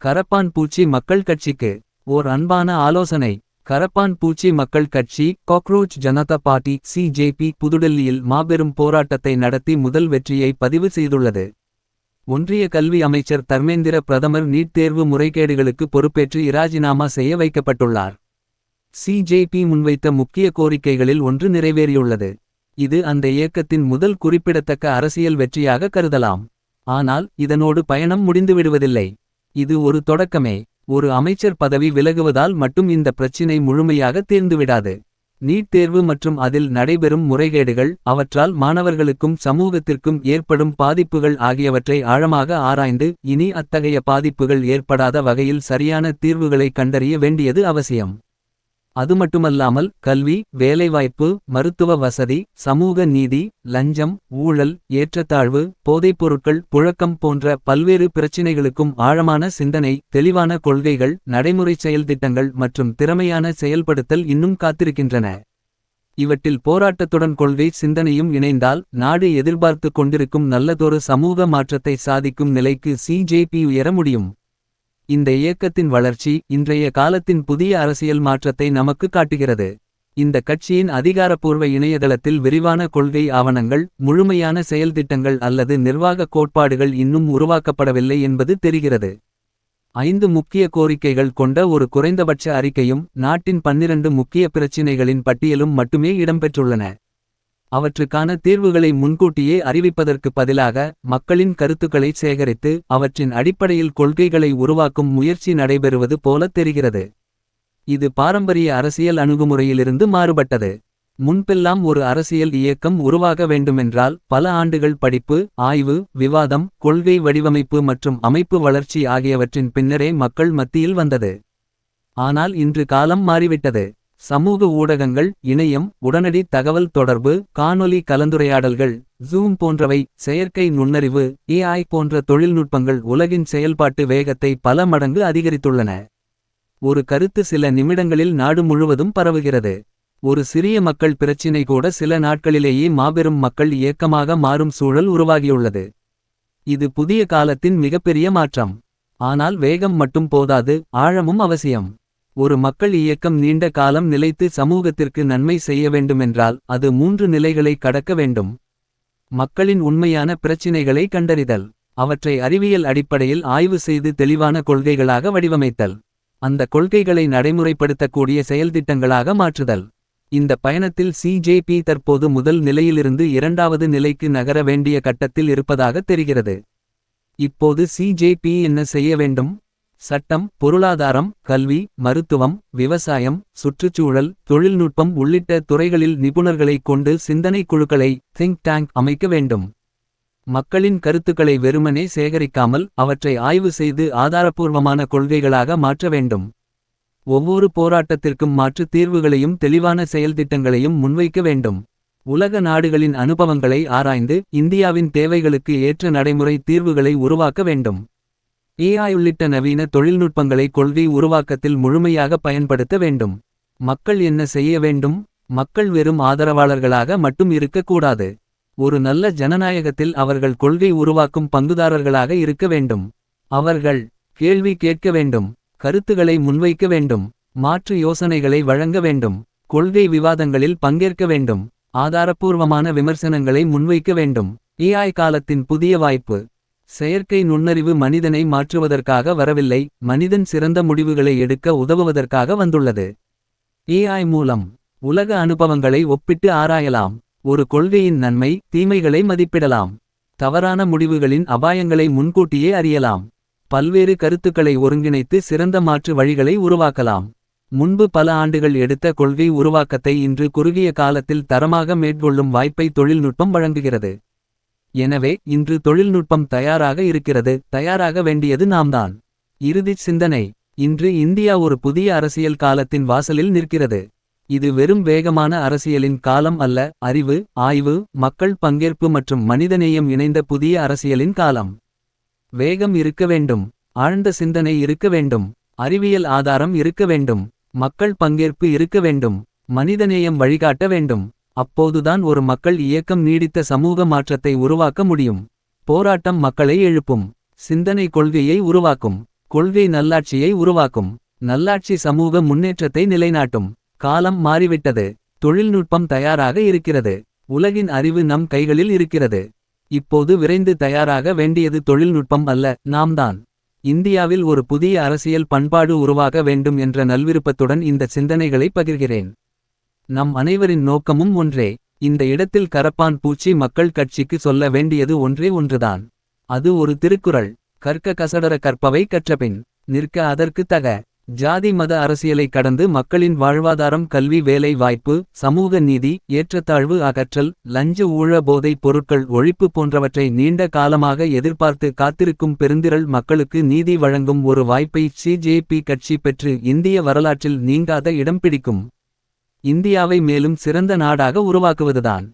கரப்பான் பூச்சி மக்கள் கட்சிக்கு ஓர் அன்பான ஆலோசனை. கரப்பான் பூச்சி மக்கள் கட்சி காக்ரோச் ஜனதா பார்ட்டி சிஜேபி புதுடெல்லியில் மாபெரும் போராட்டத்தை நடத்தி முதல் வெற்றியை பதிவு செய்துள்ளது. ஒன்றிய கல்வி அமைச்சர் தர்மேந்திர பிரதமர் நீட் தேர்வு முறைகேடுகளுக்கு பொறுப்பேற்று இராஜினாமா செய்ய வைக்கப்பட்டுள்ளார். சிஜேபி முன்வைத்த முக்கிய கோரிக்கைகளில் ஒன்று நிறைவேறியுள்ளது. இது அந்த இயக்கத்தின் முதல் குறிப்பிடத்தக்க அரசியல் வெற்றியாக கருதலாம். ஆனால் இதனோடு பயணம் முடிந்துவிடுவதில்லை. இது ஒரு தொடக்கமே. ஒரு அமைச்சர் பதவி விலகுவதால் மட்டும் இந்த பிரச்சினை முழுமையாக தீர்ந்துவிடாது. நீட் தேர்வு மற்றும் அதில் நடைபெறும் முறைகேடுகள், அவற்றால் மாணவர்களுக்கும் சமூகத்திற்கும் ஏற்படும் பாதிப்புகள் ஆகியவற்றை ஆழமாக ஆராய்ந்து, இனி அத்தகைய பாதிப்புகள் ஏற்படாத வகையில் சரியான தீர்வுகளை கண்டறிய வேண்டியது அவசியம். அதுமட்டுமல்லாமல் கல்வி, வேலைவாய்ப்பு, மருத்துவ வசதி, சமூக நீதி, லஞ்சம், ஊழல், ஏற்றத்தாழ்வு, போதைப்பொருட்கள் புழக்கம் போன்ற பல்வேறு பிரச்சினைகளுக்கும் ஆழமான சிந்தனை, தெளிவான கொள்கைகள், நடைமுறை செயல்திட்டங்கள் மற்றும் திறமையான செயல்படுத்தல் இன்னும் காத்திருக்கின்றன. இவற்றில் போராட்டத்துடன் கொள்கை சிந்தனையும் இணைந்தால் நாடு எதிர்பார்த்து கொண்டிருக்கும் நல்லதொரு சமூக மாற்றத்தை சாதிக்கும் நிலைக்கு சிஜேபி உயர முடியும். இந்த இயக்கத்தின் வளர்ச்சி இன்றைய காலத்தின் புதிய அரசியல் மாற்றத்தை நமக்கு காட்டுகிறது. இந்த கட்சியின் அதிகாரப்பூர்வ இணையதளத்தில் விரிவான கொள்கை ஆவணங்கள், முழுமையான செயல்திட்டங்கள் அல்லது நிர்வாக கோட்பாடுகள் இன்னும் உருவாக்கப்படவில்லை என்பது தெரிகிறது. 5 முக்கிய கோரிக்கைகள் கொண்ட ஒரு குறைந்தபட்ச அறிக்கையும் நாட்டின் 12 முக்கிய பிரச்சினைகளின் பட்டியலும் மட்டுமே இடம்பெற்றுள்ளன. அவற்றுக்கான தீர்வுகளை முன்கூட்டியே அறிவிப்பதற்கு பதிலாக மக்களின் கருத்துக்களை சேகரித்து அவற்றின் அடிப்படையில் கொள்கைகளை உருவாக்கும் முயற்சி நடைபெறுவது போல தெரிகிறது. இது பாரம்பரிய அரசியல் அணுகுமுறையிலிருந்து மாறுபட்டது. முன்பெல்லாம் ஒரு அரசியல் இயக்கம் உருவாக வேண்டுமென்றால் பல ஆண்டுகள் படிப்பு, ஆய்வு, விவாதம், கொள்கை வடிவமைப்பு மற்றும் அமைப்பு வளர்ச்சி ஆகியவற்றின் பின்னரே மக்கள் மத்தியில் வந்தது. ஆனால் இன்று காலம் மாறிவிட்டது. சமூக ஊடகங்கள், இணையம், உடனடி தகவல் தொடர்பு, காணொலி கலந்துரையாடல்கள், ஜூம் போன்றவை, செயற்கை நுண்ணறிவு, ஏஐ போன்ற தொழில்நுட்பங்கள் உலகின் செயல்பாட்டு வேகத்தை பல மடங்கு அதிகரித்துள்ளன. ஒரு கருத்து சில நிமிடங்களில் நாடு முழுவதும் பரவுகிறது. ஒரு சிறிய மக்கள் பிரச்சினை கூட சில நாட்களிலேயே மாபெரும் மக்கள் இயக்கமாக மாறும் சூழல் உருவாகியுள்ளது. இது புதிய காலத்தின் மிகப்பெரிய மாற்றம். ஆனால் வேகம் மட்டும் போதாது, ஆழமும் அவசியம். ஒரு மக்கள் இயக்கம் நீண்ட காலம் நிலைத்து சமூகத்திற்கு நன்மை செய்ய வேண்டுமென்றால் அது 3 நிலைகளை கடக்க வேண்டும். மக்களின் உண்மையான பிரச்சினைகளை கண்டறிதல். அவற்றை அறிவியல் அடிப்படையில் ஆய்வு செய்து தெளிவான கொள்கைகளாக வடிவமைத்தல். அந்த கொள்கைகளை நடைமுறைப்படுத்தக்கூடிய செயல்திட்டங்களாக மாற்றுதல். இந்த பயணத்தில் சிஜேபி தற்போது முதல் நிலையிலிருந்து 2வது நிலைக்கு நகர வேண்டிய கட்டத்தில் இருப்பதாக தெரிகிறது. இப்போது சிஜேபி என்ன செய்ய வேண்டும்? சட்டம், பொருளாதாரம், கல்வி, மருத்துவம், விவசாயம், சுற்றுச்சூழல், தொழில்நுட்பம் உள்ளிட்ட துறைகளில் நிபுணர்களைக் கொண்டு சிந்தனை குழுக்களை திங்க் டேங்க் அமைக்க வேண்டும். மக்களின் கருத்துக்களை வெறுமனே சேகரிக்காமல் அவற்றை ஆய்வு செய்து ஆதாரபூர்வமான கொள்கைகளாக மாற்ற வேண்டும். ஒவ்வொரு போராட்டத்திற்கும் மாற்று தீர்வுகளையும் தெளிவான செயல்திட்டங்களையும் முன்வைக்க வேண்டும். உலக நாடுகளின் அனுபவங்களை ஆராய்ந்து இந்தியாவின் தேவைகளுக்கு ஏற்ற நடைமுறை தீர்வுகளை உருவாக்க வேண்டும். ஏஐ உள்ளிட்ட நவீன தொழில்நுட்பங்களை கொள்கை உருவாக்கத்தில் முழுமையாக பயன்படுத்த வேண்டும். மக்கள் என்ன செய்ய வேண்டும்? மக்கள் வெறும் ஆதரவாளர்களாக மட்டும் இருக்கக்கூடாது. ஒரு நல்ல ஜனநாயகத்தில் அவர்கள் கொள்கை உருவாக்கும் பங்குதாரர்களாக இருக்க வேண்டும். அவர்கள் கேள்வி கேட்க வேண்டும், கருத்துக்களை முன்வைக்க வேண்டும், மாற்று யோசனைகளை வழங்க வேண்டும், கொள்கை விவாதங்களில் பங்கேற்க வேண்டும், ஆதாரபூர்வமான விமர்சனங்களை முன்வைக்க வேண்டும். ஏஐ காலத்தின் புதிய வாய்ப்பு. செயற்கை நுண்ணறிவு மனிதனை மாற்றுவதற்காக வரவில்லை, மனிதன் சிறந்த முடிவுகளை எடுக்க உதவுவதற்காக வந்துள்ளது. ஏஐ மூலம் உலக அனுபவங்களை ஒப்பிட்டு ஆராயலாம். ஒரு கொள்கையின் நன்மை, தீமைகளை மதிப்பிடலாம். தவறான முடிவுகளின் அபாயங்களை முன்கூட்டியே அறியலாம். பல்வேறு கருத்துக்களை ஒருங்கிணைத்து சிறந்த மாற்று வழிகளை உருவாக்கலாம். முன்பு பல ஆண்டுகள் எடுத்த கொள்கை உருவாக்கத்தை இன்று குறுகிய காலத்தில் தரமாக மேற்கொள்ளும் வாய்ப்பை தொழில்நுட்பம் வழங்குகிறது. எனவே இன்று தொழில்நுட்பம் தயாராக இருக்கிறது, தயாராக வேண்டியது நாம்தான். இறுதிச் சிந்தனை. இன்று இந்தியா ஒரு புதிய அரசியல் காலத்தின் வாசலில் நிற்கிறது. இது வெறும் வேகமான அரசியலின் காலம் அல்ல, அறிவு, ஆய்வு, மக்கள் பங்கேற்பு மற்றும் மனிதநேயம் இணைந்த புதிய அரசியலின் காலம். வேகம் இருக்க வேண்டும், ஆழ்ந்த சிந்தனை இருக்க வேண்டும், அறிவியல் ஆதாரம் இருக்க வேண்டும், மக்கள் பங்கேற்பு இருக்க வேண்டும், மனிதநேயம் வழிகாட்ட வேண்டும். அப்போதுதான் ஒரு மக்கள் இயக்கம் நீடித்த சமூக மாற்றத்தை உருவாக்க முடியும். போராட்டம் மக்களை எழுப்பும், சிந்தனை கொள்கையை உருவாக்கும், கொள்கை நல்லாட்சியை உருவாக்கும். நல்லாட்சி சமூக முன்னேற்றத்தை நிலைநாட்டும். காலம் மாறிவிட்டது. தொழில்நுட்பம் தயாராக இருக்கிறது. உலகின் அறிவு நம் கைகளில் இருக்கிறது. இப்போது விரைந்து தயாராக வேண்டியது தொழில்நுட்பம் அல்ல, நாம்தான். இந்தியாவில் ஒரு புதிய அரசியல் பண்பாடு உருவாக வேண்டும் என்ற நல்விருப்பத்துடன் இந்த சிந்தனைகளை பகிர்கிறேன். நம் அனைவரின் நோக்கமும் ஒன்றே. இந்த இடத்தில் கரப்பான் பூச்சி மக்கள் கட்சிக்கு சொல்ல வேண்டியது ஒன்றே ஒன்றுதான். அது ஒரு திருக்குறள். கற்க கசடர கற்பவை கற்றபின் நிற்க அதற்கு தக. ஜாதி மத அரசியலை கடந்து மக்களின் வாழ்வாதாரம், கல்வி, வேலை வாய்ப்பு, சமூக நீதி, ஏற்றத்தாழ்வு அகற்றல், லஞ்ச ஊழ, போதைப் பொருட்கள் ஒழிப்பு போன்றவற்றை நீண்ட காலமாக எதிர்பார்த்து காத்திருக்கும் பெருந்திரள் மக்களுக்கு நீதி வழங்கும் ஒரு வாய்ப்பை சிஜேபி கட்சி பெற்று இந்திய வரலாற்றில் நீங்காத இடம் பிடிக்கும். இந்தியாவை மேலும் சிறந்த நாடாக உருவாக்குவதுதான்.